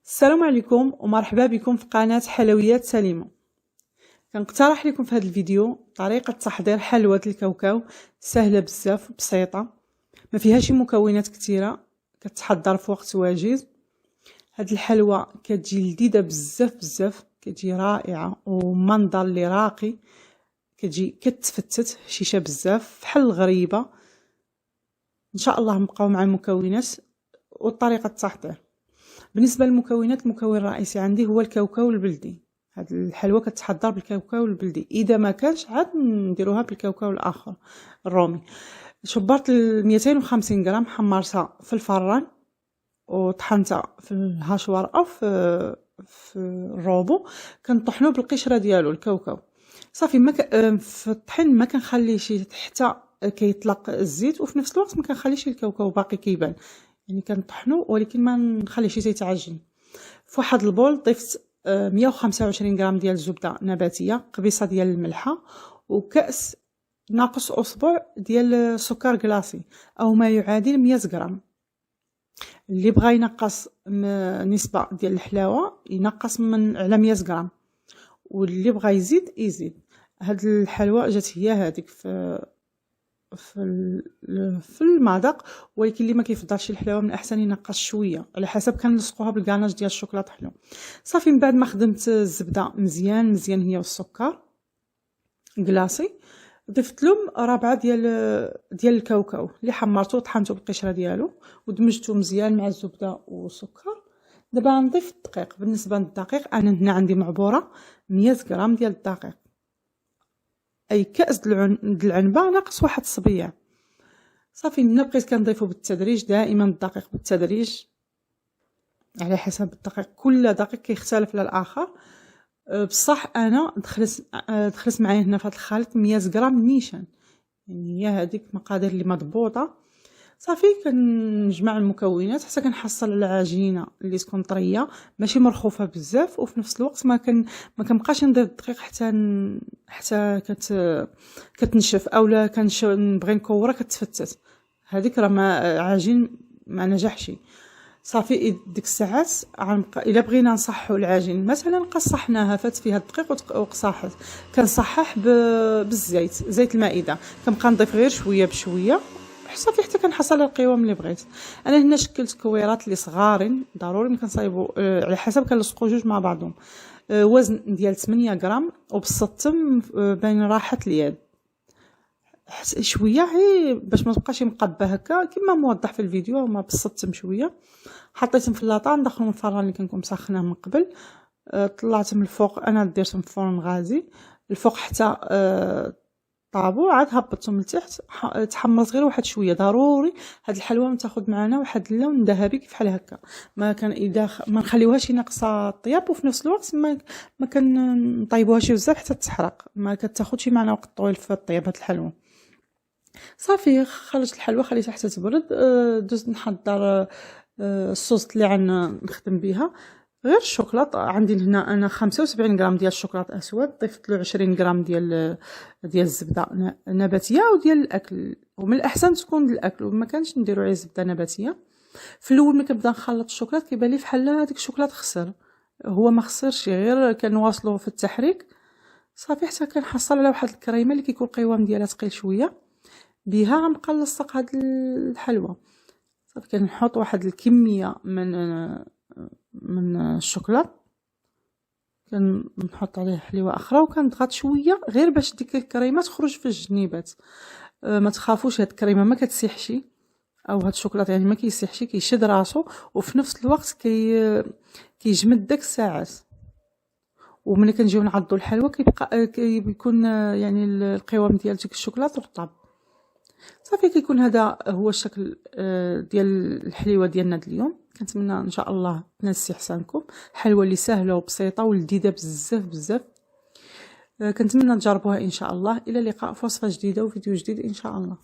السلام عليكم ومرحبا بكم في قناة حلويات سليمة. كنقترح لكم في هذا الفيديو طريقة تحضير حلوى الكاوكاو سهلة بزاف وبسيطة، ما فيها شي مكونات كثيرة، كتحضر في وقت وجيز. هاد الحلوى كتجي لذيذة بزاف بزاف، كتجي رائعة ومنظر اللي راقي، كتجي كتفتت هشيشة بزاف بحال الغريبة. ان شاء الله نبقاو مع المكونات وطريقة التحضير. بالنسبه للمكونات، المكون الرئيسي عندي هو الكاوكاو البلدي. هاد الحلوى كتحضر بالكاوكاو البلدي، اذا ما كانش عاد نديروها بالكاوكاو الاخر الرومي. شبرت 250 غرام، حمرتها في الفران وطحنتها في الهاشوار او في الروبو. كنطحنو بالقشره ديالو الكاوكاو صافي. ما في الطحين ما كنخليش حتى كيطلق الزيت، وفي نفس الوقت ما كنخليش الكاوكاو باقي كيبان، يعني كنطحنو ولكن ما نخليهش يتعجن. في واحد البول ضفت 125 غرام ديال الزبده نباتيه، قبيصه ديال الملحه، وكاس ناقص اصبع ديال سكر كلاصي او ما يعادل 100 غرام. اللي بغى ينقص نسبه ديال الحلاوه ينقص من على 100 غرام، واللي بغى يزيد. هاد الحلوى جات هي هذيك في المذاق، ولكن اللي ما كيفضلش الحلاوه من الاحسن ينقص شويه، على حسب كنلصقوها بالكاناج ديال الشوكولاته حلو. صافي من بعد ما خدمت الزبده مزيان هي والسكر كلاصي، ضفت لهم ربعه ديال الكاوكاو اللي حمرته وطحنته بالقشره ديالو ودمجته مزيان مع الزبده والسكر. دابا نضيف الدقيق. بالنسبه للدقيق انا هنا عندي معبوره 100 غرام ديال الدقيق، اي كاس العنبه ناقص واحد الصبيع. صافي هنا بقيت كنضيفو بالتدريج، دائما الدقيق بالتدريج على حسب الدقيق، كل دقيق كيختلف على الاخر. بصح انا دخلت معايا هنا في هذا الخليط 100 غرام نيشان، يعني هي هذيك المقادير اللي مضبوطه. صافي كنجمع المكونات حتى كنحصل على عجينه اللي تكون طريه ماشي مرخوفه بزاف، وفي نفس الوقت ما كنبقاش نضيف الدقيق حتى كتنشف، اولا نبغي نكورها كتفتت، هذيك راه ما عجين ما نجحش. صافي ديك الساعات الا بغينا نصحوا العجين، مثلا قصحناها فات فيها الدقيق وقصاحت، كنصحح بالزيت، زيت المائده، كنبقى نضيف غير شويه بشويه صافي حتى كنحصل على القوام اللي بغيت. انا هنا شكلت كويرات اللي صغارين، ضروري كنصايبوا على حسب كنلصقوا جوج مع بعضهم. وزن ديال 8 غرام، وبسطتهم بين راحه اليد شويه غير باش ما تبقاش مقبه هكا كما موضح في الفيديو. ما بسطتهم شويه، حطيتهم في اللاطه، ندخلهم الفران اللي كنكون مسخناه من قبل. طلعتهم الفوق، انا درتهم في فرن غازي الفوق حتى طابو، عاد هبطتهم لتحت، تحمص غير واحد شويه. ضروري هاد الحلوى تاخذ معنا واحد اللون ذهبي بحال هكا، ما كان اذا ما نخليوهاش ناقصه الطياب، وفي نفس الوقت ما كنطيبوهاش بزاف حتى تحرق، ما كتاخذش معنا وقت طويل في الطياب هاد الحلوى. صافي خرجت الحلوى خليتها حتى تبرد. دوزت نحضر الصوص اللي عندنا نخدم بها. غير الشوكولات عندي هنا انا 75 غرام ديال الشوكولات اسود، ضفت له 20 غرام ديال الزبده نباتيه وديال الاكل، ومن الاحسن تكون الاكل، وما كانش نديرو عليه زبده نباتيه. في الاول ملي كنبدا نخلط الشوكولات كيبان لي بحال هذيك الشوكولات خسر، هو ما خسرش، غير كنواصلو في التحريك. صافي حتى كنحصل على واحد الكريمه اللي كيكون القوام ديالها ثقيل شويه، بها غنبقى نلصق هاد الحلوى. صافي كنحط واحد الكميه من الشوكولاط، كنحط عليه حليوه اخرى وكنضغط شويه غير باش ديك الكريمه تخرج في الجنيبات. ما تخافوش، هاد الكريمه ما كتسيحش، او هاد الشوكولاط يعني ما كيسيحش، كيشد راسو، وفي نفس الوقت كيجمد داك الساعات. وملي كنجيو نعضوا الحلوى كيكون يعني القوام ديال ديك الشوكولاط رطب. صافي كيكون هذا هو الشكل ديال الحليوه ديالنا اليوم. كنتمنى ان شاء الله تنال استحسانكم. حلوه اللي سهله وبسيطه ولذيذه بزاف بزاف. كنتمنى تجربوها ان شاء الله. الى اللقاء في وصفه جديده وفيديو جديد ان شاء الله.